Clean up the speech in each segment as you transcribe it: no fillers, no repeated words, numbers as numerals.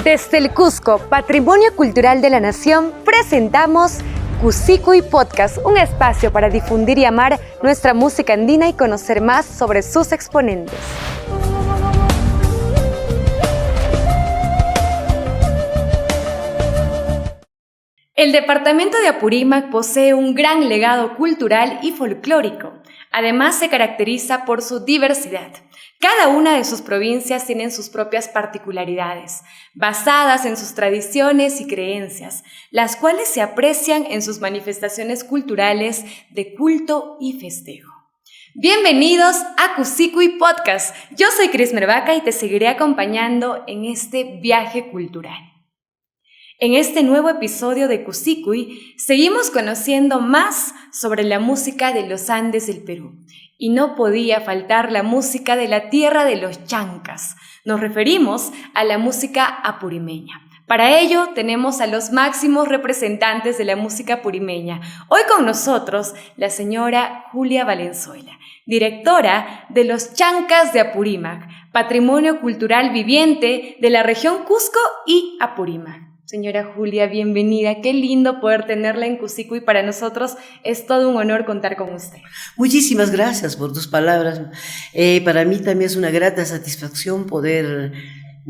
Desde el Cusco, Patrimonio Cultural de la Nación, presentamos Cusicuy Podcast, un espacio para difundir y amar nuestra música andina y conocer más sobre sus exponentes. El departamento de Apurímac posee un gran legado cultural y folclórico. Además, se caracteriza por su diversidad. Cada una de sus provincias tienen sus propias particularidades, basadas en sus tradiciones y creencias, las cuales se aprecian en sus manifestaciones culturales de culto y festejo. Bienvenidos a Cusicuy Podcast. Yo soy Cris Mervaca y te seguiré acompañando en este viaje cultural. En este nuevo episodio de Cusicuy, seguimos conociendo más sobre la música de los Andes del Perú. Y no podía faltar la música de la tierra de los chancas. Nos referimos a la música apurimeña. Para ello, tenemos a los máximos representantes de la música apurimeña. Hoy con nosotros, la señora Julia Valenzuela, directora de los Chancas de Apurímac, Patrimonio Cultural Viviente de la región Cusco y Apurímac. Señora Julia, bienvenida. Qué lindo poder tenerla en Cusicuy y para nosotros es todo un honor contar con usted. Muchísimas gracias por tus palabras. Para mí también es una grata satisfacción poder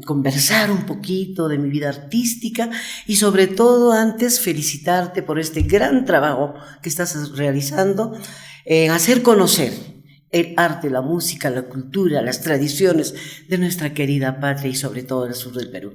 conversar un poquito de mi vida artística y sobre todo antes felicitarte por este gran trabajo que estás realizando en hacer conocer el arte, la música, la cultura, las tradiciones de nuestra querida patria y sobre todo del sur del Perú.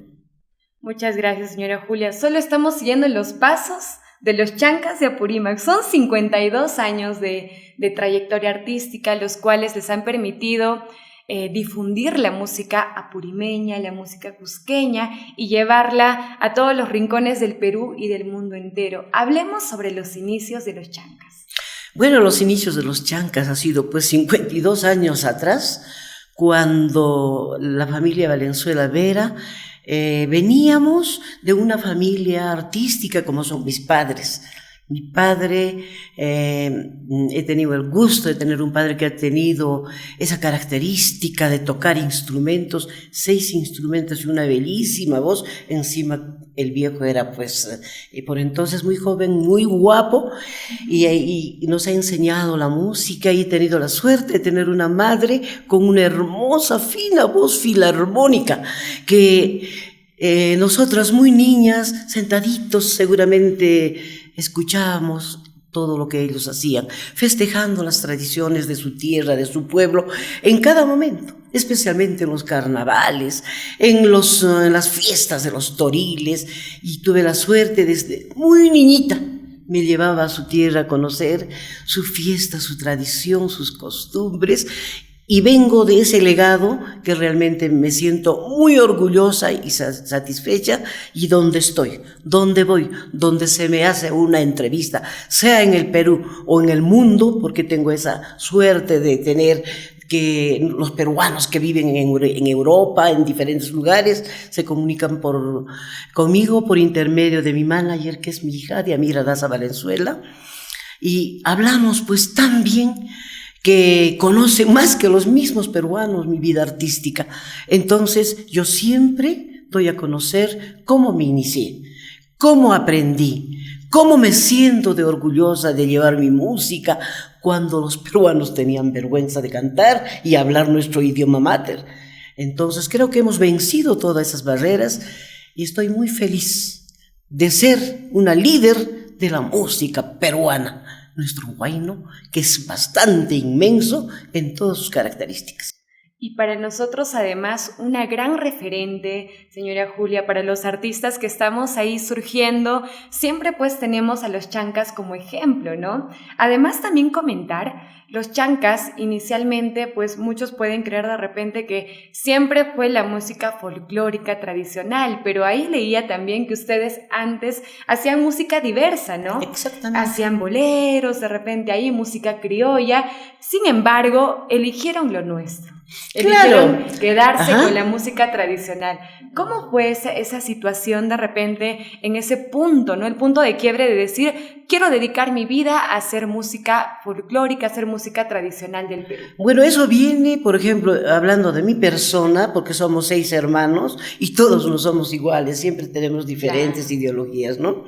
Muchas gracias, señora Julia. Solo estamos siguiendo los pasos de los Chancas de Apurímac. Son 52 años de trayectoria artística, los cuales les han permitido difundir la música apurimeña, la música cusqueña y llevarla a todos los rincones del Perú y del mundo entero. Hablemos sobre los inicios de los Chancas. Bueno, los inicios de los Chancas ha sido pues 52 años atrás, cuando la familia Valenzuela Vera veníamos de una familia artística como son mis padres. Mi padre, he tenido el gusto de tener un padre que ha tenido esa característica de tocar instrumentos, 6 instrumentos y una bellísima voz. Encima el viejo era pues por entonces muy joven, muy guapo y nos ha enseñado la música y he tenido la suerte de tener una madre con una hermosa, fina voz filarmónica que nosotras muy niñas, sentaditos seguramente escuchábamos todo lo que ellos hacían, festejando las tradiciones de su tierra, de su pueblo, en cada momento, especialmente en los carnavales, en las fiestas de los toriles, y tuve la suerte desde muy niñita, me llevaba a su tierra a conocer su fiesta, su tradición, sus costumbres, y vengo de ese legado que realmente me siento muy orgullosa y satisfecha. Y donde estoy, donde voy, donde se me hace una entrevista, sea en el Perú o en el mundo, porque tengo esa suerte de tener que los peruanos que viven en Europa, en diferentes lugares, se comunican conmigo por intermedio de mi manager, que es mi hija, Diamira Daza Valenzuela, y hablamos pues tan bien que conocen más que los mismos peruanos mi vida artística. Entonces yo siempre doy a conocer cómo me inicié, cómo aprendí, cómo me siento de orgullosa de llevar mi música cuando los peruanos tenían vergüenza de cantar y hablar nuestro idioma mater. Entonces creo que hemos vencido todas esas barreras y estoy muy feliz de ser una líder de la música peruana. Nuestro huayno, que es bastante inmenso en todas sus características. Y para nosotros, además, una gran referente, señora Julia, para los artistas que estamos ahí surgiendo, siempre pues tenemos a los Chancas como ejemplo, ¿no? Además, también comentar, los Chancas inicialmente, pues muchos pueden creer de repente que siempre fue la música folclórica tradicional, pero ahí leía también que ustedes antes hacían música diversa, ¿no? Exactamente. Hacían boleros, de repente ahí música criolla, sin embargo, eligieron lo nuestro. Eligieron Claro. quedarse Ajá. con la música tradicional. ¿Cómo fue esa situación de repente en ese punto, ¿no? El punto de quiebre de decir, quiero dedicar mi vida a hacer música folclórica, a hacer música tradicional del Perú? Bueno, eso viene, por ejemplo, hablando de mi persona, porque somos 6 hermanos y todos no somos iguales, siempre tenemos diferentes Claro. ideologías, ¿no?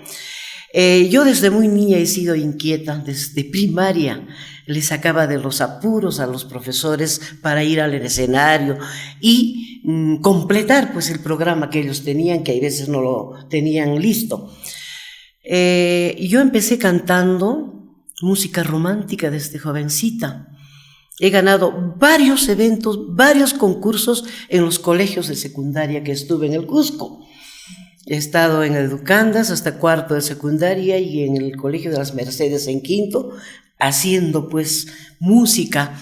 Yo desde muy niña he sido inquieta, desde primaria le sacaba de los apuros a los profesores para ir al escenario y completar pues el programa que ellos tenían, que a veces no lo tenían listo. Yo empecé cantando música romántica desde jovencita. He ganado varios eventos, varios concursos en los colegios de secundaria que estuve en el Cusco. He estado en Educandas hasta cuarto de secundaria y en el Colegio de las Mercedes en quinto, haciendo pues música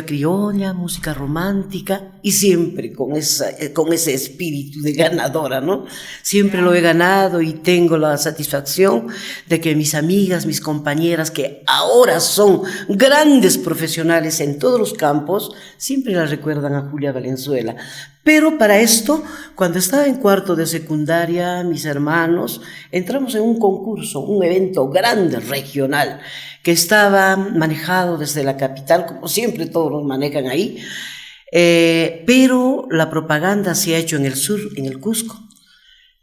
criolla, música romántica y siempre con ese espíritu de ganadora, ¿no? Siempre lo he ganado y tengo la satisfacción de que mis amigas, mis compañeras, que ahora son grandes profesionales en todos los campos, siempre las recuerdan a Julia Valenzuela. Pero para esto, cuando estaba en cuarto de secundaria, mis hermanos, entramos en un concurso, un evento grande, regional, que estaba manejado desde la capital, como siempre todos lo manejan ahí, pero la propaganda se ha hecho en el sur, en el Cusco,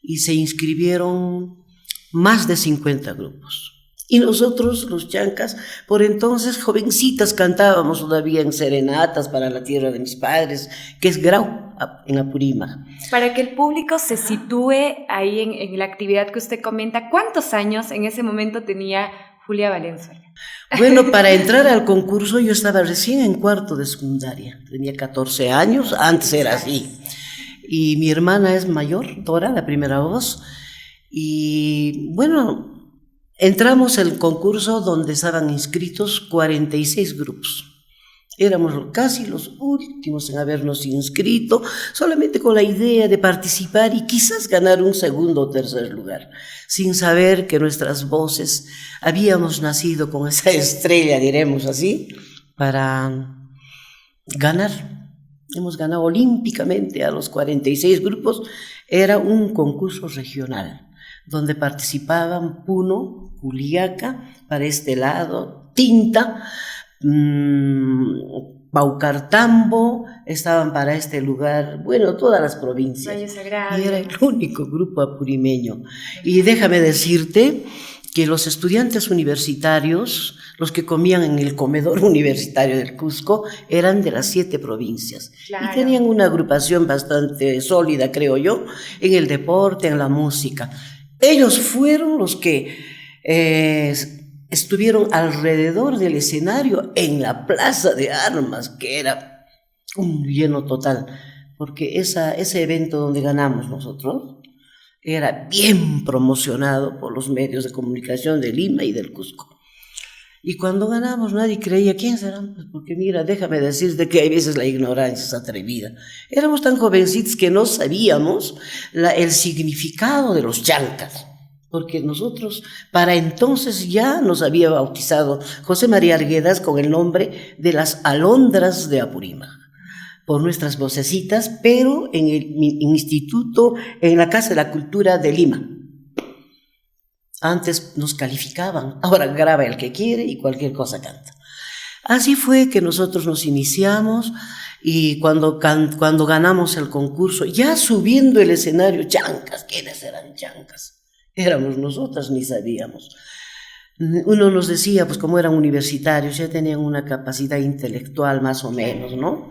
y se inscribieron más de 50 grupos. Y nosotros, los chancas, por entonces jovencitas, cantábamos todavía en serenatas para la tierra de mis padres, que es Grau, en Apurímac. Para que el público se sitúe ahí en la actividad que usted comenta, ¿cuántos años en ese momento tenía Julia Valenzuela? Bueno, para entrar al concurso yo estaba recién en cuarto de secundaria, tenía 14 años, antes era así. Y mi hermana es mayor, Dora, la primera voz, y bueno, entramos al concurso donde estaban inscritos 46 grupos. Éramos casi los últimos en habernos inscrito, solamente con la idea de participar y quizás ganar un segundo o tercer lugar, sin saber que nuestras voces habíamos nacido con esa estrella, diremos así, para ganar. Hemos ganado olímpicamente a los 46 grupos. Era un concurso regional donde participaban Puno, Juliaca, para este lado, Tinta, Paucartambo, estaban para este lugar, bueno, todas las provincias. Y era el único grupo apurimeño. Y déjame decirte que los estudiantes universitarios, los que comían en el comedor universitario del Cusco, eran de las 7 provincias. Claro. Y tenían una agrupación bastante sólida, creo yo, en el deporte, en la música. Ellos fueron los que estuvieron alrededor del escenario en la Plaza de Armas, que era un lleno total, porque ese evento donde ganamos nosotros era bien promocionado por los medios de comunicación de Lima y del Cusco. Y cuando ganamos nadie creía, ¿quién será? Pues porque mira, déjame decirte que hay veces la ignorancia es atrevida. Éramos tan jovencitos que no sabíamos el significado de los chancas, porque nosotros para entonces ya nos había bautizado José María Arguedas con el nombre de las Alondras de Apurímac, por nuestras vocecitas, pero en el instituto, en la Casa de la Cultura de Lima. Antes nos calificaban, ahora graba el que quiere y cualquier cosa canta. Así fue que nosotros nos iniciamos y cuando ganamos el concurso, ya subiendo el escenario, chancas, ¿quiénes eran chancas? Éramos nosotras, ni sabíamos. Uno nos decía, pues como eran universitarios, ya tenían una capacidad intelectual más o menos, ¿no?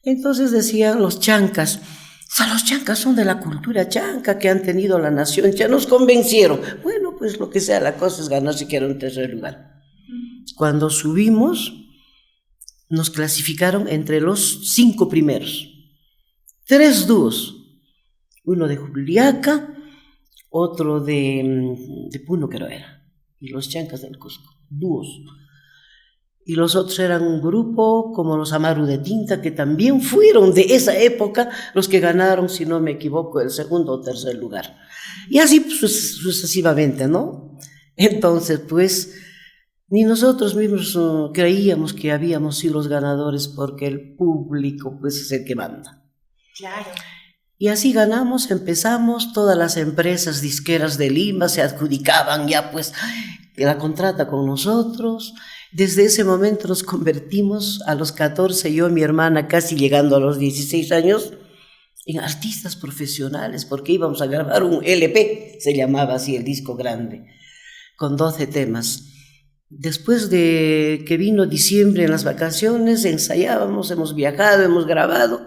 Entonces decían los chancas, o sea, los chancas son de la cultura chanca que han tenido la nación, ya nos convencieron. Bueno, pues lo que sea, la cosa es ganar siquiera un tercer lugar. Cuando subimos, nos clasificaron entre los 5 primeros. 3 dúos, uno de Juliaca, otro de Puno, creo era, y los chancas del Cusco, dúos. Y los otros eran un grupo como los Amaru de Tinta, que también fueron de esa época los que ganaron, si no me equivoco, el segundo o tercer lugar. Y así pues, sucesivamente, ¿no? Entonces, pues, Ni nosotros mismos creíamos que habíamos sido los ganadores porque el público pues es el que manda. Claro. Y así ganamos, empezamos, todas las empresas disqueras de Lima se adjudicaban ya pues la contrata con nosotros. Desde ese momento nos convertimos a los 14, yo y mi hermana casi llegando a los 16 años, en artistas profesionales, porque íbamos a grabar un LP, se llamaba así el disco grande, con 12 temas. Después de que vino diciembre en las vacaciones, ensayábamos, hemos viajado, hemos grabado,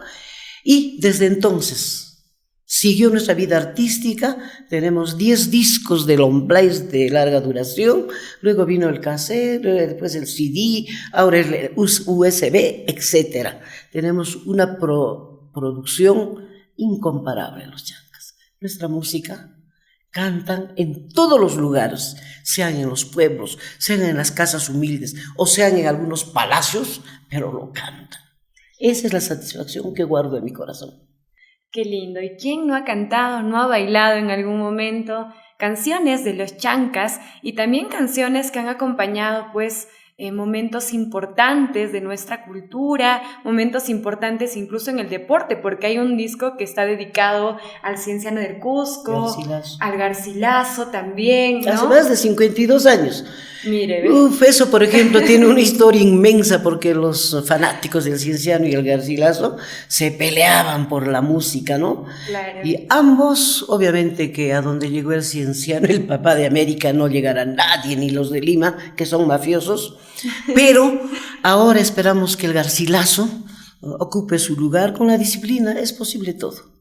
y desde entonces siguió nuestra vida artística. Tenemos 10 discos de long plays de larga duración, luego vino el cassette, después el CD, ahora el USB, etc. Tenemos una producción incomparable en los Chancas. Nuestra música cantan en todos los lugares, sean en los pueblos, sean en las casas humildes o sean en algunos palacios, pero lo cantan. Esa es la satisfacción que guardo en mi corazón. Qué lindo. ¿Y quién no ha cantado, no ha bailado en algún momento canciones de los Chancas y también canciones que han acompañado pues momentos importantes de nuestra cultura, momentos importantes incluso en el deporte, porque hay un disco que está dedicado al Cienciano del Cusco, Garcilaso. al Garcilaso también, ¿no? Hace más de 52 años. Mire, ¿ve? Eso, por ejemplo, tiene una historia inmensa porque los fanáticos del Cienciano y el Garcilaso se peleaban por la música, ¿no? Claro. Y ambos, obviamente que a donde llegó el Cienciano, el papá de América, no llegará nadie, ni los de Lima, que son mafiosos, pero ahora esperamos que el Garcilaso ocupe su lugar con la disciplina. Es posible todo.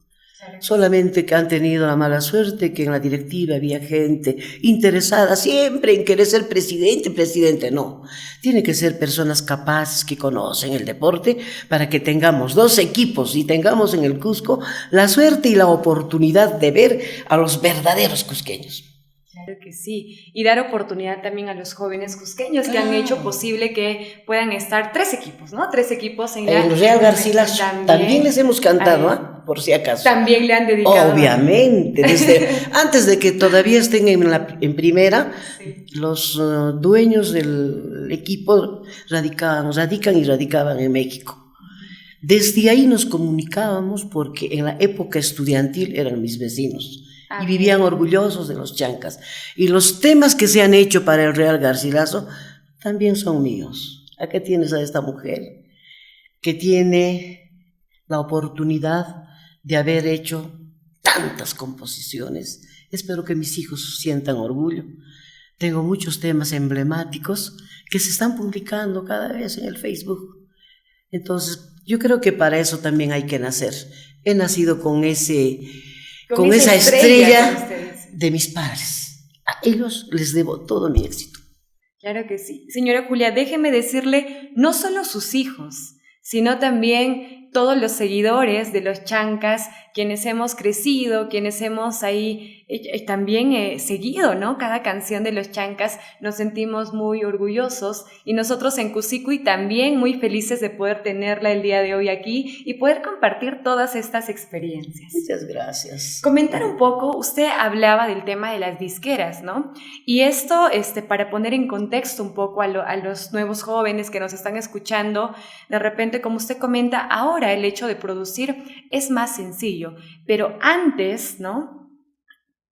Solamente que han tenido la mala suerte que en la directiva había gente interesada siempre en querer ser presidente no. Tiene que ser personas capaces que conocen el deporte para que tengamos 2 equipos y tengamos en el Cusco la suerte y la oportunidad de ver a los verdaderos cusqueños. Claro que sí, y dar oportunidad también a los jóvenes cusqueños que han hecho posible que puedan estar 3 equipos, ¿no? 3 equipos en la... El Real Garcilaso, también les hemos cantado, por si acaso. También le han dedicado. Obviamente, antes de que todavía estén en primera, sí. Los dueños del equipo radicaban en México. Desde ahí nos comunicábamos porque en la época estudiantil eran mis vecinos. Y vivían orgullosos de los Chancas. Y los temas que se han hecho para el Real Garcilaso también son míos. Acá tienes a esta mujer que tiene la oportunidad de haber hecho tantas composiciones. Espero que mis hijos sientan orgullo. Tengo muchos temas emblemáticos que se están publicando cada vez en el Facebook. Entonces, yo creo que para eso también hay que nacer. He nacido con esa estrella de mis padres. A ellos les debo todo mi éxito. Claro que sí. Señora Julia, déjeme decirle, no solo sus hijos, sino también todos los seguidores de los Chancas, quienes hemos crecido, quienes hemos ahí también seguido, ¿no? Cada canción de los Chancas, nos sentimos muy orgullosos y nosotros en Cusicuy también muy felices de poder tenerla el día de hoy aquí y poder compartir todas estas experiencias. Muchas gracias. Comentar un poco, usted hablaba del tema de las disqueras, ¿no? Y esto, para poner en contexto un poco a los nuevos jóvenes que nos están escuchando, de repente, como usted comenta, ahora el hecho de producir es más sencillo, pero antes, ¿no?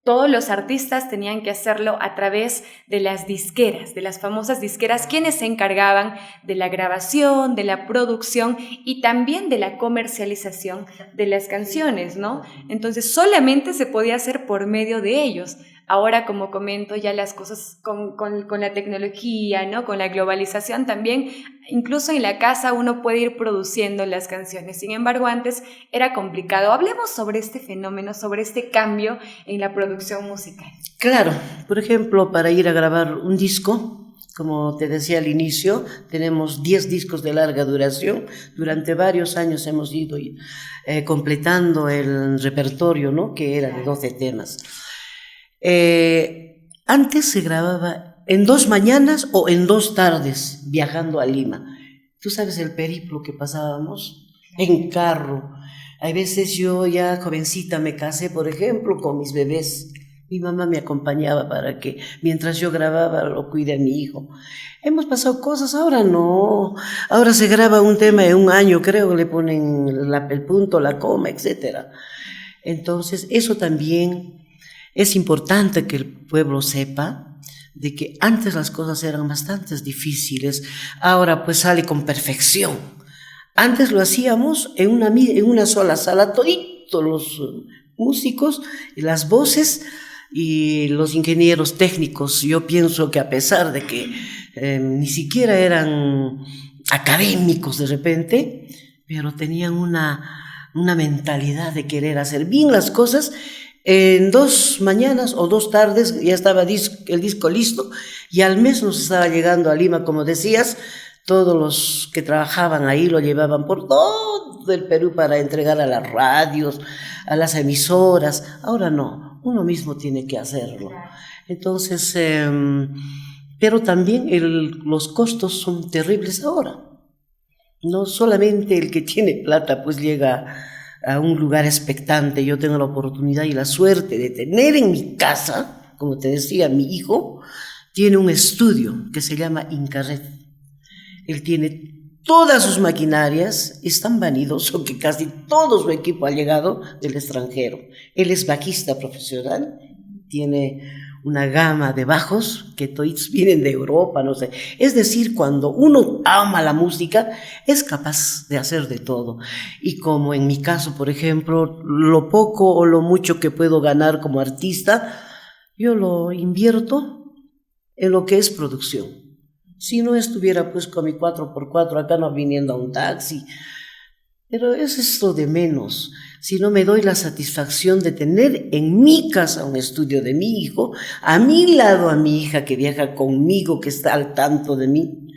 Todos los artistas tenían que hacerlo a través de las disqueras, de las famosas disqueras, quienes se encargaban de la grabación, de la producción y también de la comercialización de las canciones, ¿no? Entonces solamente se podía hacer por medio de ellos. Ahora, como comento, ya las cosas con la tecnología, ¿no? Con la globalización también, incluso en la casa uno puede ir produciendo las canciones. Sin embargo, antes era complicado. Hablemos sobre este fenómeno, sobre este cambio en la producción musical. Claro, por ejemplo, para ir a grabar un disco, como te decía al inicio, tenemos 10 discos de larga duración. Durante varios años hemos ido completando el repertorio, ¿no? Que era de 12 temas. Antes se grababa en 2 mañanas o en 2 tardes viajando a Lima. Tú sabes el periplo que pasábamos en carro. Hay veces yo ya jovencita me casé, por ejemplo, con mis bebés Mi mamá me acompañaba para que mientras yo grababa lo cuide a mi hijo. Hemos pasado cosas, ahora no. Ahora se graba un tema en un año, creo, le ponen el punto, la coma, etcétera. Entonces, eso también es importante que el pueblo sepa de que antes las cosas eran bastante difíciles, ahora pues sale con perfección. Antes lo hacíamos en una sola sala, toditos los músicos y las voces y los ingenieros técnicos. Yo pienso que a pesar de que ni siquiera eran académicos de repente, pero tenían una mentalidad de querer hacer bien las cosas. En 2 mañanas o 2 tardes ya estaba el disco listo y al mes nos estaba llegando a Lima, como decías. Todos los que trabajaban ahí lo llevaban por todo el Perú para entregar a las radios, a las emisoras. Ahora no, uno mismo tiene que hacerlo. Entonces, pero también los costos son terribles ahora. No solamente el que tiene plata pues llega a un lugar expectante. Yo tengo la oportunidad y la suerte de tener en mi casa, como te decía, mi hijo tiene un estudio que se llama Incarred. Él tiene todas sus maquinarias, es tan vanidoso que casi todo su equipo ha llegado del extranjero. Él es bajista profesional, tiene una gama de bajos que todos vienen de Europa, no sé. Es decir, cuando uno ama la música, es capaz de hacer de todo. Y como en mi caso, por ejemplo, lo poco o lo mucho que puedo ganar como artista, yo lo invierto en lo que es producción. Si no estuviera pues con mi 4x4 acá, no viniendo a un taxi, pero es esto de menos. Si no me doy la satisfacción de tener en mi casa un estudio de mi hijo, a mi lado a mi hija que viaja conmigo, que está al tanto de mí,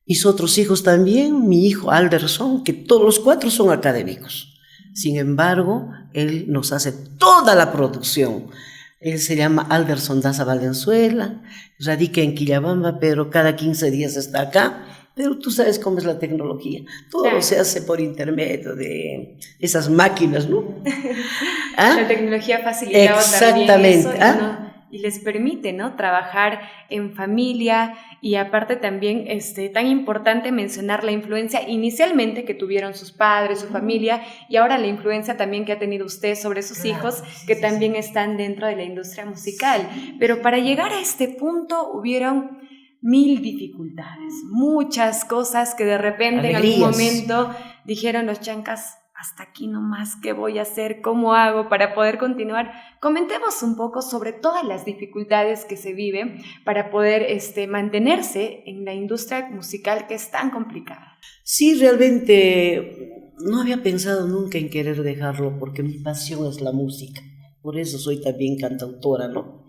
mis otros hijos también, mi hijo Alderson, que todos los 4 son académicos. Sin embargo, él nos hace toda la producción. Él se llama Alderson Daza Valenzuela, radica en Quillabamba, pero cada 15 días está acá. Pero tú sabes cómo es la tecnología. Todo claro. Se hace por intermedio de esas máquinas, ¿no? ¿Ah? La tecnología facilitaba también eso y les permite, ¿no?, trabajar en familia. Y aparte también tan importante mencionar la influencia inicialmente que tuvieron sus padres, su familia, y ahora la influencia también que ha tenido usted sobre sus hijos, que también están dentro de la industria musical. Pero para llegar a este punto hubieron 1000 dificultades, muchas cosas que de repente alegrías. En algún momento dijeron los chancas, hasta aquí nomás, ¿qué voy a hacer? ¿Cómo hago para poder continuar? Comentemos un poco sobre todas las dificultades que se viven para poder mantenerse en la industria musical que es tan complicada. Sí, realmente no había pensado nunca en querer dejarlo porque mi pasión es la música, por eso soy también cantautora, ¿no?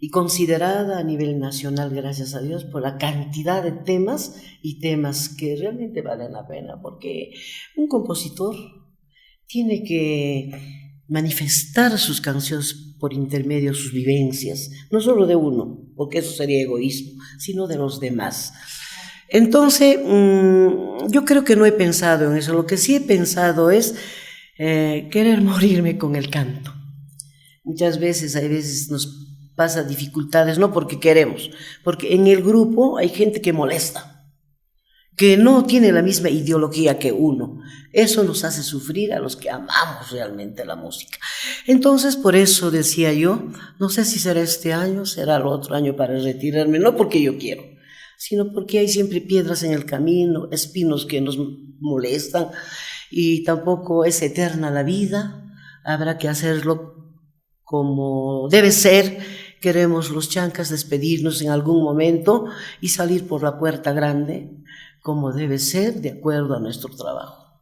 Y considerada a nivel nacional, gracias a Dios, por la cantidad de temas y temas que realmente valen la pena, porque un compositor tiene que manifestar sus canciones por intermedio de sus vivencias, no solo de uno, porque eso sería egoísmo, sino de los demás. Entonces, yo creo que no he pensado en eso. Lo que sí he pensado es querer morirme con el canto. Muchas veces, hay veces nos pasa dificultades, no porque queremos, porque en el grupo hay gente que molesta, que no tiene la misma ideología que uno. Eso nos hace sufrir a los que amamos realmente la música. Entonces, por eso decía yo, no sé si será este año, será el otro año para retirarme, no porque yo quiero, sino porque hay siempre piedras en el camino, espinos que nos molestan, y tampoco es eterna la vida, habrá que hacerlo como debe ser. Queremos los chancas despedirnos en algún momento y salir por la puerta grande, como debe ser, de acuerdo a nuestro trabajo.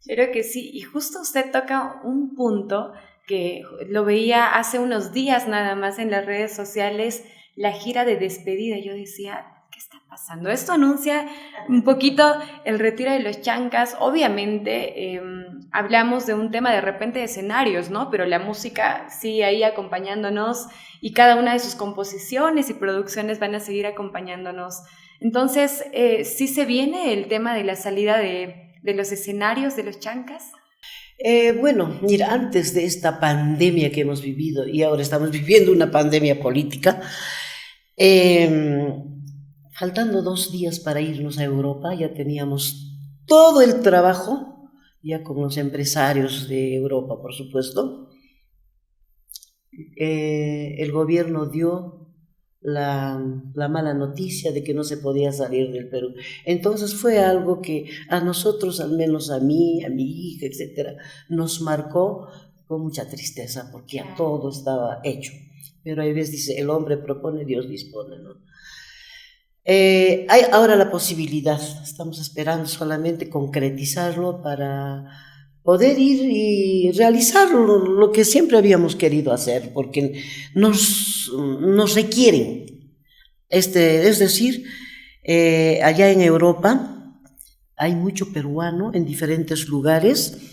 Creo que sí, y justo usted toca un punto que lo veía hace unos días nada más en las redes sociales, la gira de despedida. Yo decía, ¿qué está pasando? Esto anuncia un poquito el retiro de los chancas. Obviamente hablamos de un tema de repente de escenarios, ¿no? Pero la música sigue ahí acompañándonos y cada una de sus composiciones y producciones van a seguir acompañándonos. Entonces, ¿sí se viene el tema de la salida de los escenarios de los chancas? Bueno, mira, antes de esta pandemia que hemos vivido y ahora estamos viviendo una pandemia política, eh, faltando 2 días para irnos a Europa, ya teníamos todo el trabajo, ya con los empresarios de Europa, por supuesto. El gobierno dio la mala noticia de que no se podía salir del Perú. Entonces fue algo que a nosotros, al menos a mí, a mi hija, etcétera, nos marcó con mucha tristeza porque ya todo estaba hecho. Pero hay veces dice, el hombre propone, Dios dispone, ¿no? Hay ahora la posibilidad, estamos esperando solamente concretizarlo para poder ir y realizar lo que siempre habíamos querido hacer, porque nos requieren. Es decir, allá en Europa hay mucho peruano en diferentes lugares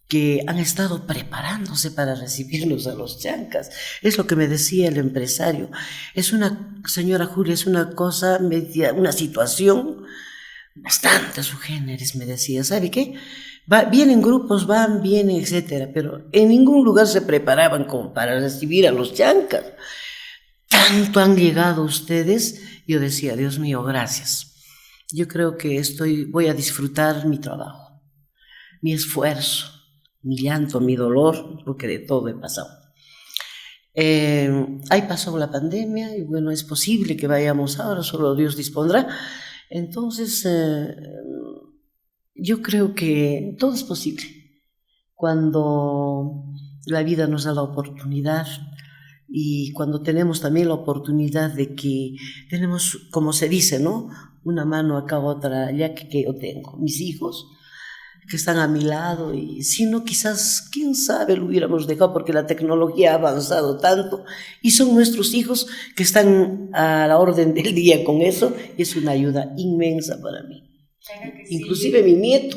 que han estado preparándose para recibirnos a los chancas. Es lo que me decía el empresario. Es una, señora Julia, es una cosa, una situación bastante subgéneres, me decía. ¿Sabe qué? Vienen grupos, van, vienen, etcétera, pero en ningún lugar se preparaban como para recibir a los chancas. Tanto han llegado ustedes. Yo decía, Dios mío, gracias. Yo creo que voy a disfrutar mi trabajo, mi esfuerzo, mi llanto, mi dolor, porque de todo he pasado. Ahí pasó la pandemia y bueno, es posible que vayamos ahora, solo Dios dispondrá. Entonces, yo creo que todo es posible cuando la vida nos da la oportunidad y cuando tenemos también la oportunidad de que tenemos, como se dice, ¿no? Una mano acá, otra allá que yo tengo, mis hijos que están a mi lado y si no, quizás, quién sabe, lo hubiéramos dejado porque la tecnología ha avanzado tanto y son nuestros hijos que están a la orden del día con eso y es una ayuda inmensa para mí. Claro que inclusive sí. Mi nieto.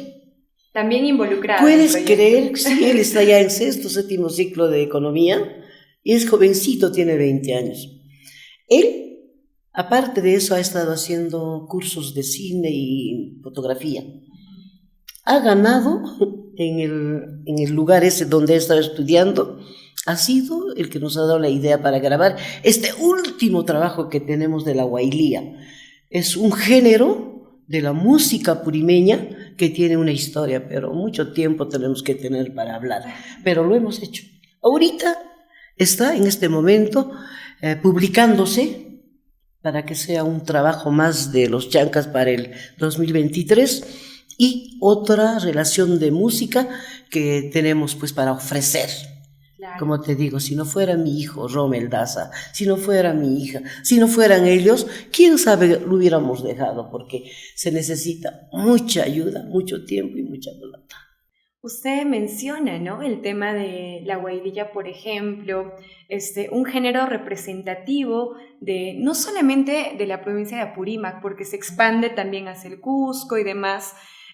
También involucrado. ¿Puedes creer? Sí, él está ya en 6º, 7º ciclo de economía y es jovencito, tiene 20 años. Él, aparte de eso, ha estado haciendo cursos de cine y fotografía. Ha ganado en el lugar ese donde he estado estudiando, ha sido el que nos ha dado la idea para grabar este último trabajo que tenemos de la huailía. Es un género de la música apurimeña que tiene una historia, pero mucho tiempo tenemos que tener para hablar, pero lo hemos hecho. Ahorita está en este momento publicándose para que sea un trabajo más de los chancas para el 2023 y otra relación de música que tenemos pues para ofrecer. Claro. Como te digo, si no fuera mi hijo Rommel Daza, si no fuera mi hija, si no fueran ellos, quién sabe lo hubiéramos dejado, porque se necesita mucha ayuda, mucho tiempo y mucha voluntad. Usted menciona, ¿no?, el tema de la huaililla, por ejemplo, un género representativo de no solamente de la provincia de Apurímac, porque se expande también hacia el Cusco y demás.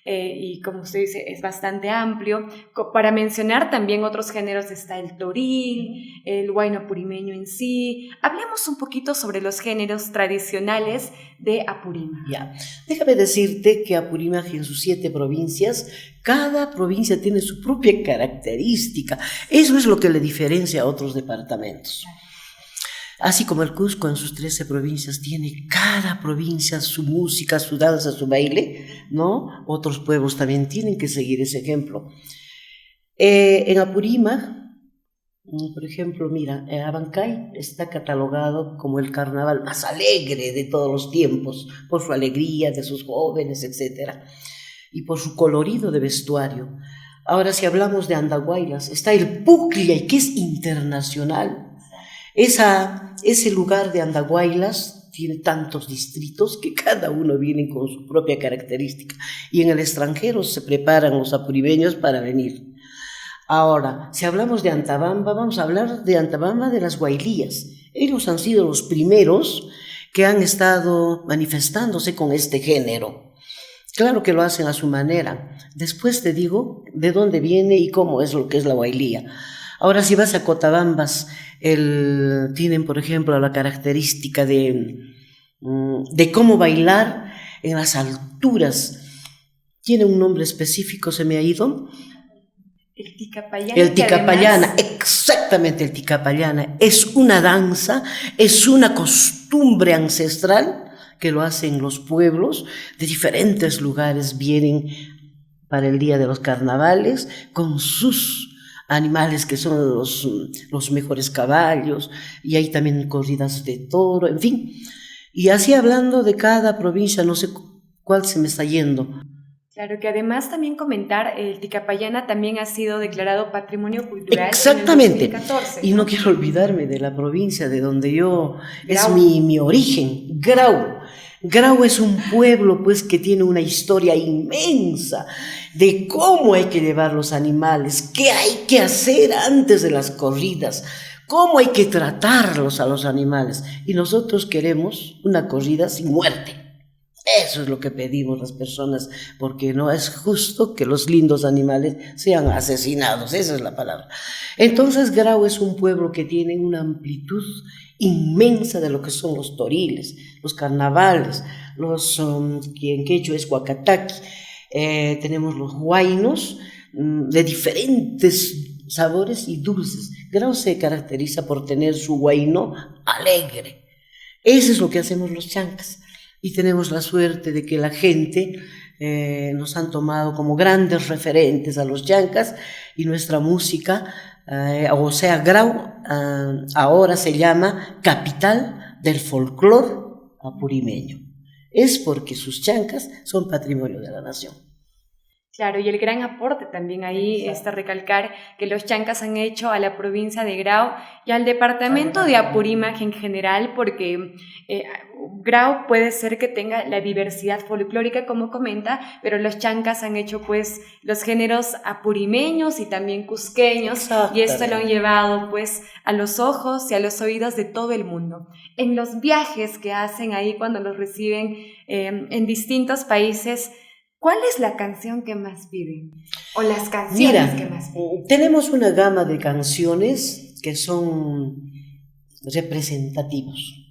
Y como usted dice, es bastante amplio. Para mencionar también otros géneros está el toril, el huayno apurimeño en sí. Hablemos un poquito sobre los géneros tradicionales de Apurímac. Ya, déjame decirte que Apurímac en sus 7 provincias, cada provincia tiene su propia característica. Eso es lo que le diferencia a otros departamentos. Así como el Cusco en sus 13 provincias tiene cada provincia su música, su danza, su baile, ¿no? Otros pueblos también tienen que seguir ese ejemplo. En Apurímac, por ejemplo, mira, Abancay está catalogado como el carnaval más alegre de todos los tiempos, por su alegría de sus jóvenes, etc. Y por su colorido de vestuario. Ahora, si hablamos de Andahuaylas, está el Pucllay, que es internacional. Ese lugar de Andahuaylas tiene tantos distritos que cada uno viene con su propia característica y en el extranjero se preparan los apuribeños para venir. Ahora, si hablamos de Antabamba, vamos a hablar de Antabamba de las huailías. Ellos han sido los primeros que han estado manifestándose con este género. Claro que lo hacen a su manera. Después te digo de dónde viene y cómo es lo que es la huailía. Ahora, si vas a Cotabambas, tienen, por ejemplo, la característica de cómo bailar en las alturas. Tiene un nombre específico, se me ha ido. El Ticapayana. El Ticapayana, además... exactamente el Ticapayana. Es una danza, es una costumbre ancestral que lo hacen los pueblos de diferentes lugares, vienen para el día de los carnavales con sus animales que son los mejores caballos, y hay también corridas de toro, en fin. Y así hablando de cada provincia, no sé cuál se me está yendo. Claro, que además también comentar, el Ticapayana también ha sido declarado Patrimonio Cultural. Exactamente. En el 2014. Y no quiero olvidarme de la provincia de donde yo, Grau. es mi origen, Grau. Grau es un pueblo pues que tiene una historia inmensa de cómo hay que llevar los animales, qué hay que hacer antes de las corridas, cómo hay que tratarlos a los animales. Y nosotros queremos una corrida sin muerte. Eso es lo que pedimos las personas, porque no es justo que los lindos animales sean asesinados, esa es la palabra. Entonces Grau es un pueblo que tiene una amplitud inmensa de lo que son los toriles, los carnavales, que en quechua es huacataqui, tenemos los huaynos de diferentes sabores y dulces. Grau se caracteriza por tener su huayno alegre. Eso es lo que hacemos los chancas. Y tenemos la suerte de que la gente nos han tomado como grandes referentes a los chancas, y nuestra música, o sea, Grau ahora se llama capital del folclore apurimeño. Es porque sus chancas son patrimonio de la nación. Claro, y el gran aporte también ahí está recalcar que los chancas han hecho a la provincia de Grau y al departamento de Apurímac en general, porque Grau puede ser que tenga la diversidad folclórica como comenta, pero los chancas han hecho pues los géneros apurimeños y también cusqueños, y esto lo han llevado pues a los ojos y a los oídos de todo el mundo. En los viajes que hacen ahí cuando los reciben en distintos países, ¿cuál es la canción que más piden? O las canciones que más piden. Tenemos una gama de canciones que son representativos.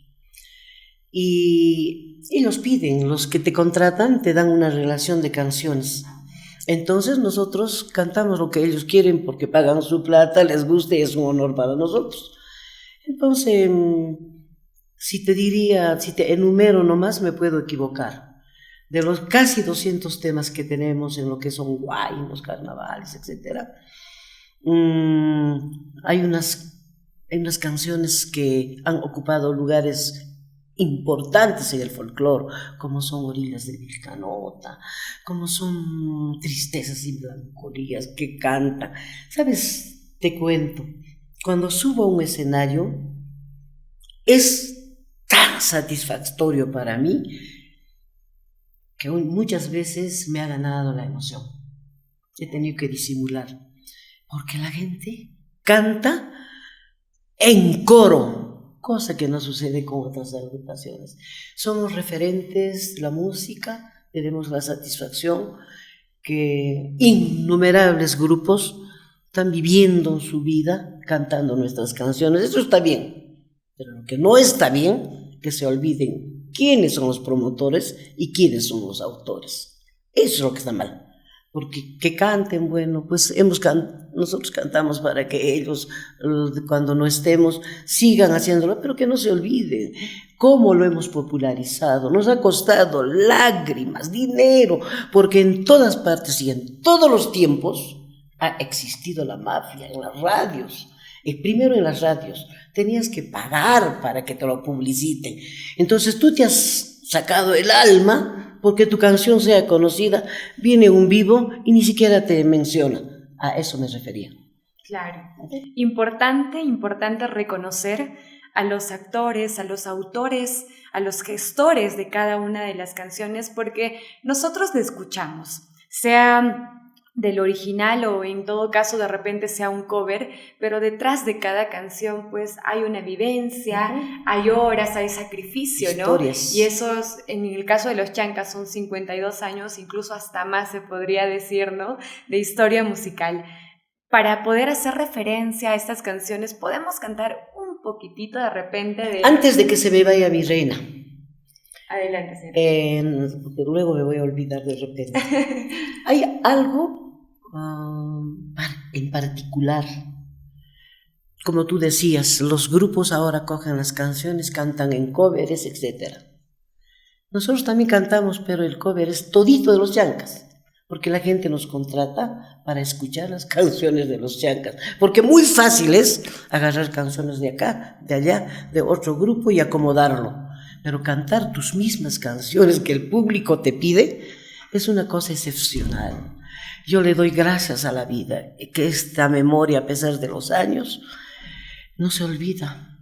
Y los piden, los que te contratan te dan una relación de canciones. Entonces nosotros cantamos lo que ellos quieren porque pagan su plata, les gusta y es un honor para nosotros. Entonces, si te enumero nomás me puedo equivocar. De los casi 200 temas que tenemos en lo que son guaynos, carnavales, etc., hay unas canciones que han ocupado lugares importantes en el folclore, como son Orillas de Vilcanota, como son Tristezas y Melancolías, que cantan. ¿Sabes? Te cuento, cuando subo a un escenario, es tan satisfactorio para mí que muchas veces me ha ganado la emoción. He tenido que disimular, porque la gente canta en coro, cosa que no sucede con otras agrupaciones. Somos referentes de la música, tenemos la satisfacción que innumerables grupos están viviendo su vida cantando nuestras canciones. Eso está bien, pero lo que no está bien, que se olviden quiénes son los promotores y quiénes son los autores. Eso es lo que está mal. Porque que canten, bueno, pues nosotros cantamos para que ellos, cuando no estemos, sigan haciéndolo, pero que no se olviden cómo lo hemos popularizado. Nos ha costado lágrimas, dinero, porque en todas partes y en todos los tiempos ha existido la mafia en las radios. Primero en las radios tenías que pagar para que te lo publiciten. Entonces tú te has sacado el alma porque tu canción sea conocida, viene un vivo y ni siquiera te menciona. A eso me refería. Claro. Importante reconocer a los actores, a los autores, a los gestores de cada una de las canciones, porque nosotros le escuchamos, sea del original o en todo caso de repente sea un cover, pero detrás de cada canción pues hay una vivencia, hay horas, hay sacrificio, ¿no? Historias. Y esos, en el caso de los chancas, son 52 años, incluso hasta más se podría decir, ¿no? De historia musical. Para poder hacer referencia a estas canciones, podemos cantar un poquitito de repente de... Antes de que se me vaya mi reina. Adelante, señor. Porque luego me voy a olvidar de repente. Hay algo en particular. Como tú decías, los grupos ahora cogen las canciones, cantan en covers, etc. Nosotros también cantamos, pero el cover es todito de los chancas, porque la gente nos contrata para escuchar las canciones de los chancas, porque muy fácil es agarrar canciones de acá, de allá, de otro grupo y acomodarlo, pero cantar tus mismas canciones que el público te pide es una cosa excepcional. Yo le doy gracias a la vida, que esta memoria, a pesar de los años, no se olvida.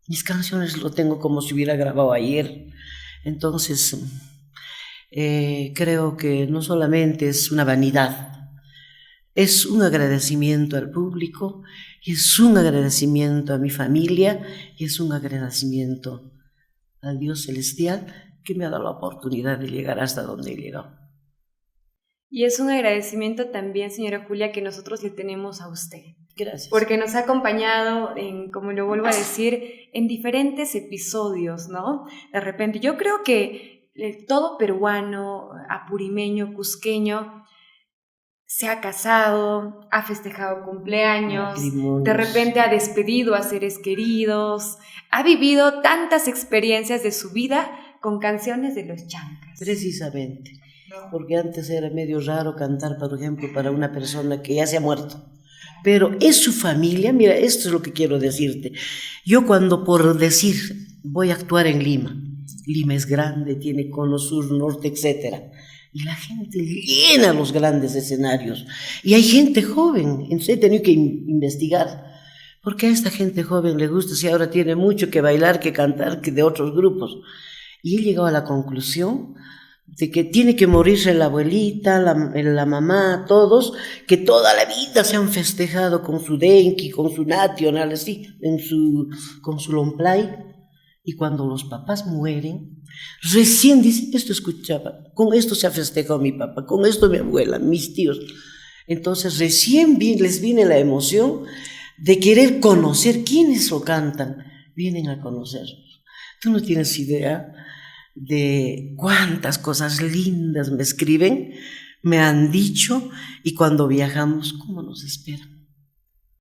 Mis canciones lo tengo como si hubiera grabado ayer. Entonces, creo que no solamente es una vanidad, es un agradecimiento al público, y es un agradecimiento a mi familia, y es un agradecimiento al Dios celestial que me ha dado la oportunidad de llegar hasta donde he llegado. Y es un agradecimiento también, señora Julia, que nosotros le tenemos a usted. Gracias. Porque nos ha acompañado, como lo vuelvo a decir, en diferentes episodios, ¿no? De repente, yo creo que todo peruano, apurimeño, cusqueño, se ha casado, ha festejado cumpleaños, de repente ha despedido a seres queridos, ha vivido tantas experiencias de su vida con canciones de los chancas. Precisamente, porque antes era medio raro cantar, por ejemplo, para una persona que ya se ha muerto. Pero es su familia. Mira, esto es lo que quiero decirte. Yo cuando, por decir, voy a actuar en Lima, Lima es grande, tiene cono sur, norte, etc. Y la gente llena los grandes escenarios. Y hay gente joven, entonces he tenido que investigar. ¿Por qué a esta gente joven le gusta si ahora tiene mucho que bailar, que cantar, que de otros grupos? Y he llegado a la conclusión de que tiene que morirse la abuelita, la mamá, todos, que toda la vida se han festejado con su denki, con su national, así, con su lomplay, y cuando los papás mueren, recién dicen, esto escuchaba, con esto se ha festejado mi papá, con esto mi abuela, mis tíos. Entonces recién les viene la emoción de querer conocer quiénes lo cantan, vienen a conocernos. Tú no tienes idea de cuántas cosas lindas me escriben, me han dicho, y cuando viajamos, ¿cómo nos esperan?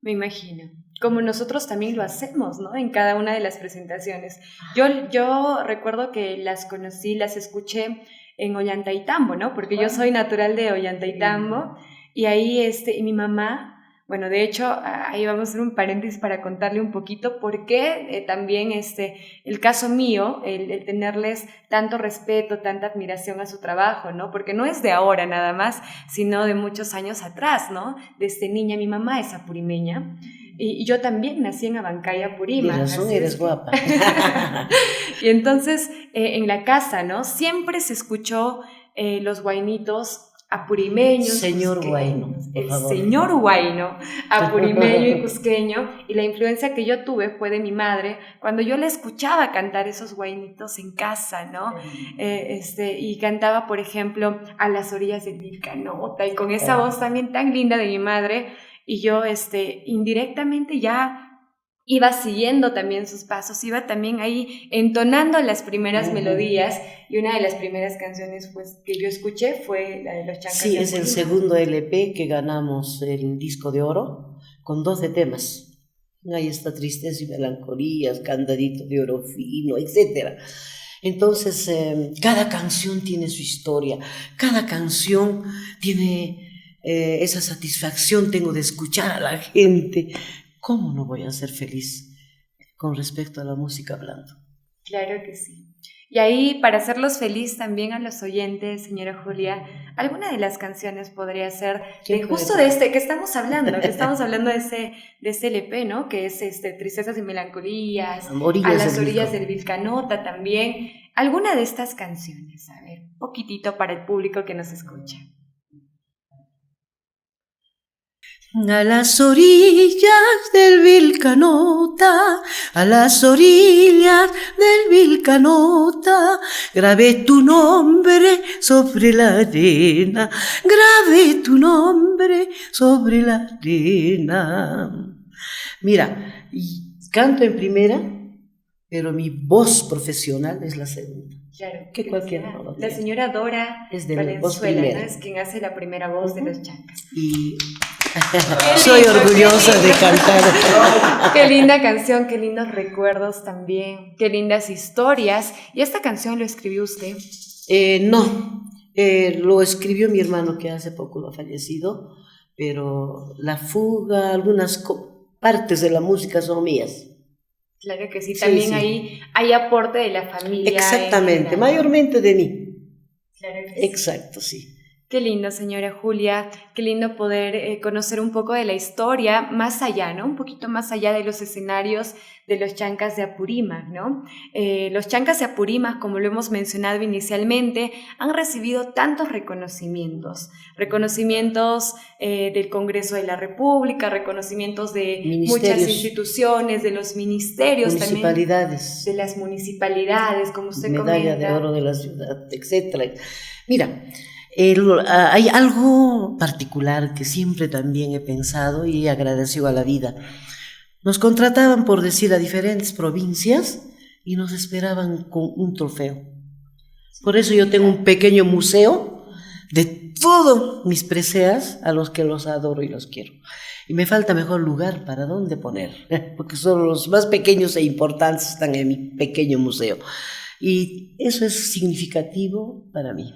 Me imagino, como nosotros también lo hacemos, ¿no? En cada una de las presentaciones. Yo recuerdo que las conocí, las escuché en Ollantaytambo, ¿no? Porque yo soy natural de Ollantaytambo, y ahí y mi mamá. Bueno, de hecho, ahí vamos a hacer un paréntesis para contarle un poquito por qué también el caso mío, el tenerles tanto respeto, tanta admiración a su trabajo, ¿no? Porque no es de ahora nada más, sino de muchos años atrás, ¿no? Desde niña, mi mamá es apurimeña y yo también nací en Abancay, Apurímac. De razón eres guapa. Y entonces, en la casa, ¿no? Siempre se escuchó los guainitos apurimeños, señor Huayno, el señor Huayno, apurimeño y cusqueño, y la influencia que yo tuve fue de mi madre, cuando yo le escuchaba cantar esos guainitos en casa, ¿no? Y cantaba, por ejemplo, A las orillas del Vilcanota, y con esa voz también tan linda de mi madre, y yo indirectamente ya iba siguiendo también sus pasos, iba también ahí entonando las primeras melodías, y una de las primeras canciones pues, que yo escuché fue la de los chancas. Sí, es el segundo LP que ganamos el disco de oro, con 12 temas. Ahí está Tristeza y Melancolías, Candadito de Oro Fino, etc. Entonces, cada canción tiene su historia, cada canción tiene esa satisfacción, tengo de escuchar a la gente. ¿Cómo no voy a ser feliz con respecto a la música hablando? Claro que sí. Y ahí, para hacerlos feliz también a los oyentes, señora Julia, alguna de las canciones podría ser justo de que estamos hablando, de ese LP, ¿no? Que es Tristezas y Melancolías, A las orillas del Vilcanota también. Alguna de estas canciones, a ver, un poquitito para el público que nos escucha. A las orillas del Vilcanota, a las orillas del Vilcanota, grabé tu nombre sobre la arena, grabé tu nombre sobre la arena. Mira, canto en primera, pero mi voz profesional es la segunda. Claro, que cualquiera no lo tiene. La señora Dora es de Valenzuela, ¿no? Es quien hace la primera voz de los chancas. Y Soy orgullosa de cantar. Qué linda canción, qué lindos recuerdos también, qué lindas historias. ¿Y esta canción lo escribió usted? No, lo escribió mi hermano que hace poco lo ha fallecido, pero la fuga, algunas partes de la música son mías. Claro que sí, también sí. Ahí hay aporte de la familia. Exactamente, mayormente de mí. Claro que sí. Exacto, sí. Qué lindo, señora Julia, qué lindo poder conocer un poco de la historia más allá, ¿no? Un poquito más allá de los escenarios de los Chancas de Apurímac, ¿no? Los Chancas de Apurímac, como lo hemos mencionado inicialmente, han recibido tantos reconocimientos del Congreso de la República, reconocimientos de muchas instituciones, de los ministerios, municipalidades, también de las municipalidades, como usted medalla comenta. de oro de la ciudad, etcétera. Mira, hay algo particular que siempre también he pensado y agradecido a la vida. Nos contrataban, por decir, a diferentes provincias y nos esperaban con un trofeo. Por eso yo tengo un pequeño museo de todos mis preseas, a los que los adoro y los quiero. Y me falta mejor lugar para dónde poner, porque solo los más pequeños e importantes están en mi pequeño museo. Y eso es significativo para mí.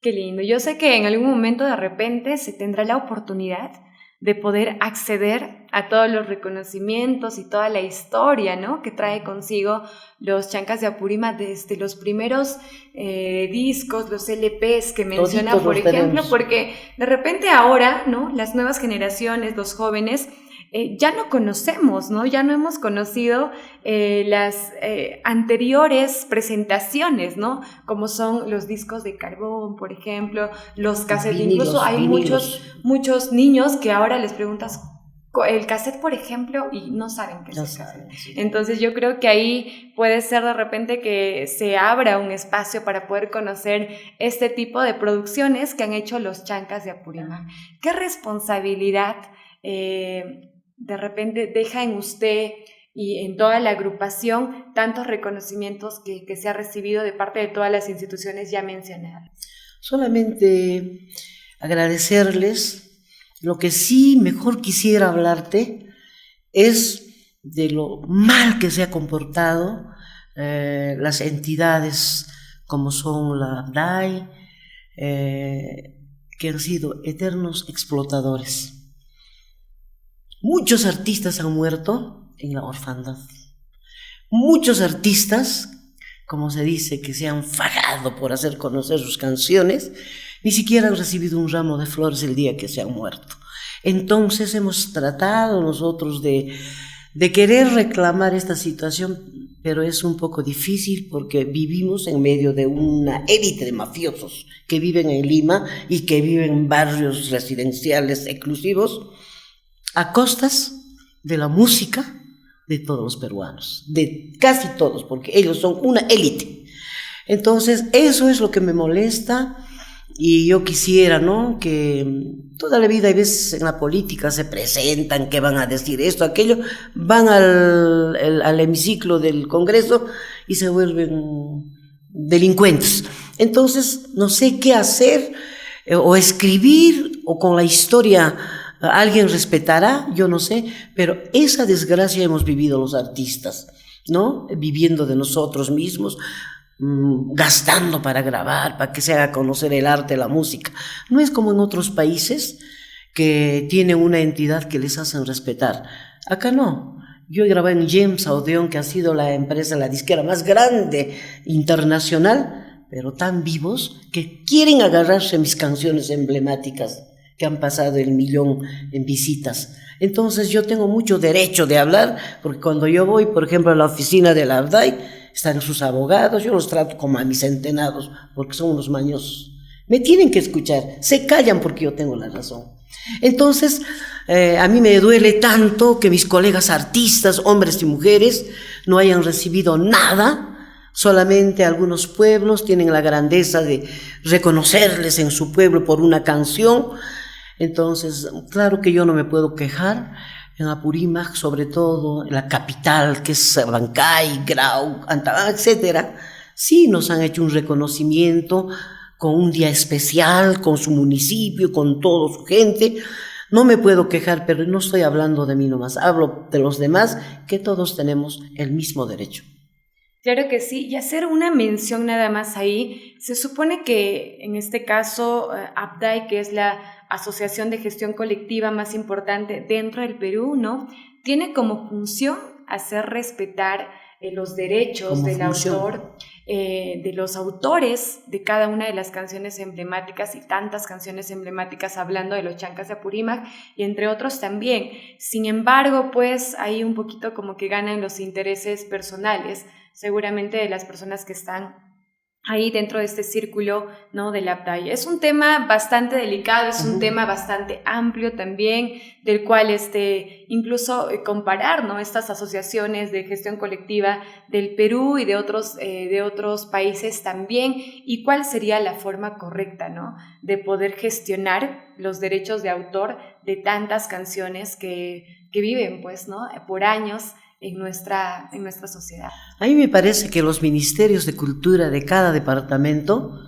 Qué lindo. Yo sé que en algún momento de repente se tendrá la oportunidad de poder acceder a todos los reconocimientos y toda la historia, ¿no?, que trae consigo los Chancas de Apurímac desde los primeros discos, los LPs que menciona, Toditos por ejemplo, tenemos. Porque de repente ahora, ¿no?, las nuevas generaciones, los jóvenes, ya no conocemos, ¿no? Ya no hemos conocido las anteriores presentaciones, ¿no? Como son los discos de carbón, por ejemplo, los cassettes. Incluso hay muchos niños que ahora les preguntas el cassette, por ejemplo, y no saben qué es el cassette. Sí. Entonces yo creo que ahí puede ser de repente que se abra un espacio para poder conocer este tipo de producciones que han hecho los Chancas de Apurímac. ¿Qué responsabilidad de repente deja en usted y en toda la agrupación tantos reconocimientos que se ha recibido de parte de todas las instituciones ya mencionadas? Solamente agradecerles. Lo que sí mejor quisiera hablarte es de lo mal que se ha comportado las entidades como son la ABDAI, que han sido eternos explotadores. Muchos artistas han muerto en la orfandad. Muchos artistas, como se dice, que se han fajado por hacer conocer sus canciones, ni siquiera han recibido un ramo de flores el día que se han muerto. Entonces hemos tratado nosotros de querer reclamar esta situación, pero es un poco difícil porque vivimos en medio de una élite de mafiosos que viven en Lima y que viven en barrios residenciales exclusivos, a costas de la música de todos los peruanos, de casi todos, porque ellos son una élite. Entonces, eso es lo que me molesta y yo quisiera, ¿no?, que toda la vida, hay veces en la política se presentan que van a decir esto, aquello, van al hemiciclo del Congreso y se vuelven delincuentes. Entonces, no sé qué hacer, o escribir, o con la historia alguien respetará, yo no sé, pero esa desgracia hemos vivido los artistas, ¿no?, viviendo de nosotros mismos, gastando para grabar, para que se haga conocer el arte, la música. No es como en otros países que tienen una entidad que les hacen respetar. Acá no. Yo grabé en James Audion, que ha sido la empresa, la disquera más grande internacional, pero tan vivos que quieren agarrarse mis canciones emblemáticas que han pasado el 1.000.000 en visitas. Entonces yo tengo mucho derecho de hablar, porque cuando yo voy, por ejemplo, a la oficina de la ABDAI, están sus abogados, yo los trato como a mis centenados, porque son unos mañosos. Me tienen que escuchar, se callan porque yo tengo la razón. Entonces, a mí me duele tanto que mis colegas artistas, hombres y mujeres, no hayan recibido nada. Solamente algunos pueblos tienen la grandeza de reconocerles en su pueblo por una canción. Entonces, claro que yo no me puedo quejar. En Apurímac, sobre todo en la capital, que es Abancay, Grau, Antabán, etcétera, sí nos han hecho un reconocimiento con un día especial, con su municipio, con toda su gente. No me puedo quejar, pero no estoy hablando de mí nomás, hablo de los demás, que todos tenemos el mismo derecho. Claro que sí, y hacer una mención nada más ahí, se supone que en este caso APDAI, que es la asociación de gestión colectiva más importante dentro del Perú, ¿no? Tiene como función hacer respetar los derechos del autor, de los autores de cada una de las canciones emblemáticas y tantas canciones emblemáticas hablando de los chancas de Apurímac y entre otros también. Sin embargo, pues ahí un poquito como que ganan los intereses personales, seguramente de las personas que están ahí dentro de este círculo, ¿no?, de la APDAI. Es un tema bastante delicado, es un tema bastante amplio también, del cual incluso comparar, ¿no?, estas asociaciones de gestión colectiva del Perú y de otros países también, y cuál sería la forma correcta, ¿no?, de poder gestionar los derechos de autor de tantas canciones que viven, pues, ¿no?, por años en nuestra sociedad. A mí me parece que los ministerios de cultura de cada departamento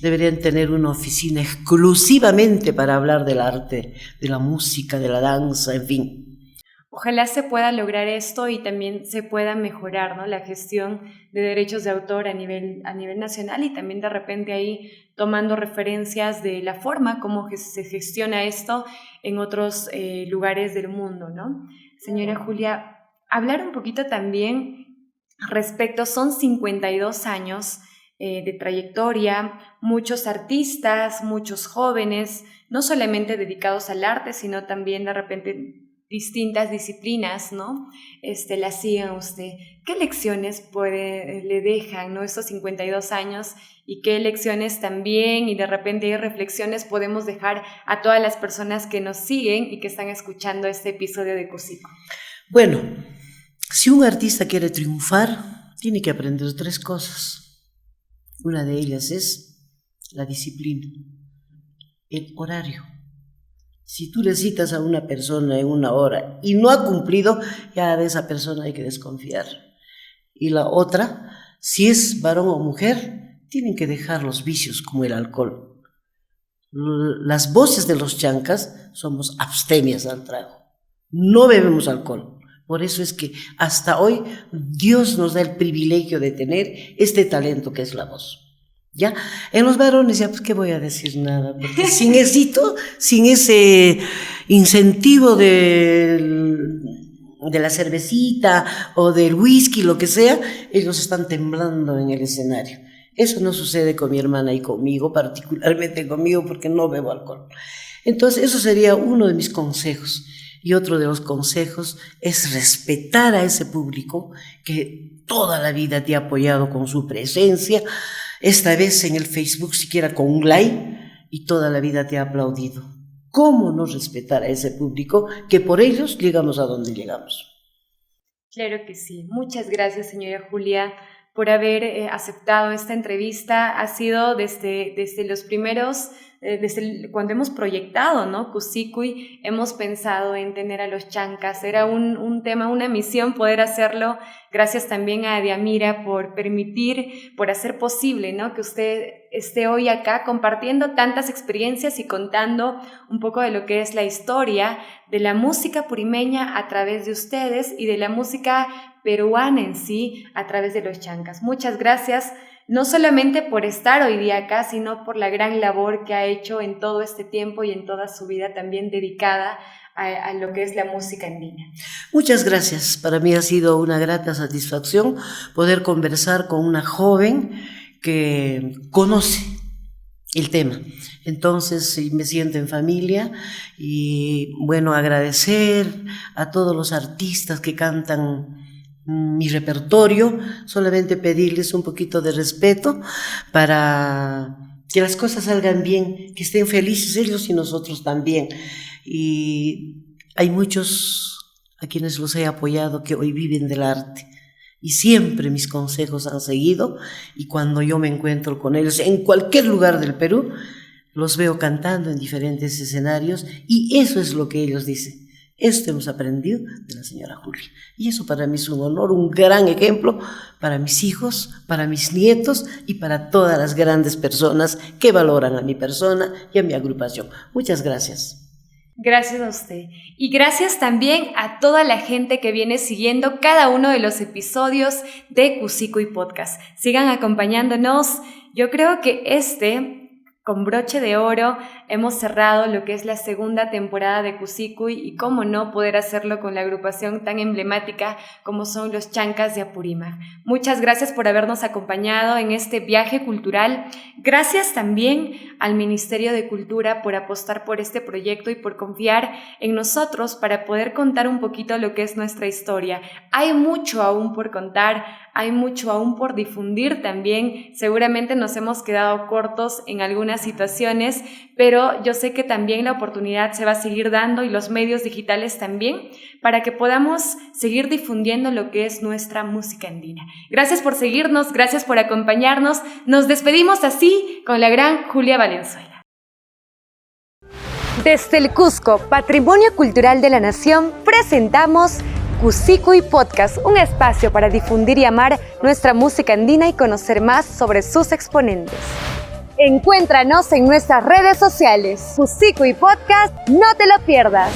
deberían tener una oficina exclusivamente para hablar del arte, de la música, de la danza, en fin. Ojalá se pueda lograr esto y también se pueda mejorar, ¿no?, la gestión de derechos de autor a nivel nacional y también de repente ahí tomando referencias de la forma como se gestiona esto en otros lugares del mundo, ¿no? Señora Julia, hablar un poquito también respecto, son 52 años de trayectoria, muchos artistas, muchos jóvenes, no solamente dedicados al arte, sino también de repente distintas disciplinas, ¿no? La siguen usted. ¿Qué lecciones le dejan, ¿no?, estos 52 años y qué lecciones también y de repente reflexiones podemos dejar a todas las personas que nos siguen y que están escuchando este episodio de Cusico? Bueno, si un artista quiere triunfar, tiene que aprender 3 cosas. Una de ellas es la disciplina, el horario. Si tú le citas a una persona en 1 hora y no ha cumplido, ya de esa persona hay que desconfiar. Y la otra, si es varón o mujer, tienen que dejar los vicios como el alcohol. Las voces de los chancas somos abstemias al trago. No bebemos alcohol. Por eso es que hasta hoy Dios nos da el privilegio de tener este talento que es la voz. ¿Ya? En los varones, ya pues qué voy a decir nada, porque sin ese incentivo de la cervecita o del whisky, lo que sea, ellos están temblando en el escenario. Eso no sucede con mi hermana y conmigo, particularmente conmigo, porque no bebo alcohol. Entonces, eso sería uno de mis consejos. Y otro de los consejos es respetar a ese público que toda la vida te ha apoyado con su presencia, esta vez en el Facebook siquiera con un like, y toda la vida te ha aplaudido. ¿Cómo no respetar a ese público que por ellos llegamos a donde llegamos? Claro que sí. Muchas gracias, señora Julia, por haber aceptado esta entrevista. Ha sido desde los primeros, cuando hemos proyectado, ¿no?, Cusicuy, hemos pensado en tener a los chancas. Era un tema, una misión poder hacerlo. Gracias también a Diamira por hacer posible, ¿no?, que usted esté hoy acá compartiendo tantas experiencias y contando un poco de lo que es la historia de la música purimeña a través de ustedes y de la música peruana en sí a través de los chancas. Muchas gracias, no solamente por estar hoy día acá, sino por la gran labor que ha hecho en todo este tiempo y en toda su vida también dedicada a lo que es la música andina. Muchas gracias. Para mí ha sido una grata satisfacción poder conversar con una joven que conoce el tema. Entonces me siento en familia y bueno, agradecer a todos los artistas que cantan mi repertorio, solamente pedirles un poquito de respeto para que las cosas salgan bien, que estén felices ellos y nosotros también. Y hay muchos a quienes los he apoyado que hoy viven del arte y siempre mis consejos han seguido, y cuando yo me encuentro con ellos en cualquier lugar del Perú, los veo cantando en diferentes escenarios y eso es lo que ellos dicen. Esto hemos aprendido de la señora Julia. Y eso para mí es un honor, un gran ejemplo para mis hijos, para mis nietos y para todas las grandes personas que valoran a mi persona y a mi agrupación. Muchas gracias. Gracias a usted. Y gracias también a toda la gente que viene siguiendo cada uno de los episodios de Cusicuy Podcast. Sigan acompañándonos. Yo creo que con broche de oro, hemos cerrado lo que es la segunda temporada de Cusicuy y cómo no poder hacerlo con la agrupación tan emblemática como son los Chancas de Apurímac. Muchas gracias por habernos acompañado en este viaje cultural. Gracias también al Ministerio de Cultura por apostar por este proyecto y por confiar en nosotros para poder contar un poquito lo que es nuestra historia. Hay mucho aún por contar, hay mucho aún por difundir también. Seguramente nos hemos quedado cortos en algunas situaciones, pero yo sé que también la oportunidad se va a seguir dando y los medios digitales también para que podamos seguir difundiendo lo que es nuestra música andina. Gracias por seguirnos, gracias por acompañarnos. Nos despedimos así con la gran Julia Valenzuela. Desde el Cusco, Patrimonio Cultural de la Nación, presentamos Cusicuy Podcast, un espacio para difundir y amar nuestra música andina y conocer más sobre sus exponentes. Encuéntranos en nuestras redes sociales. Cusicuy Podcast, no te lo pierdas.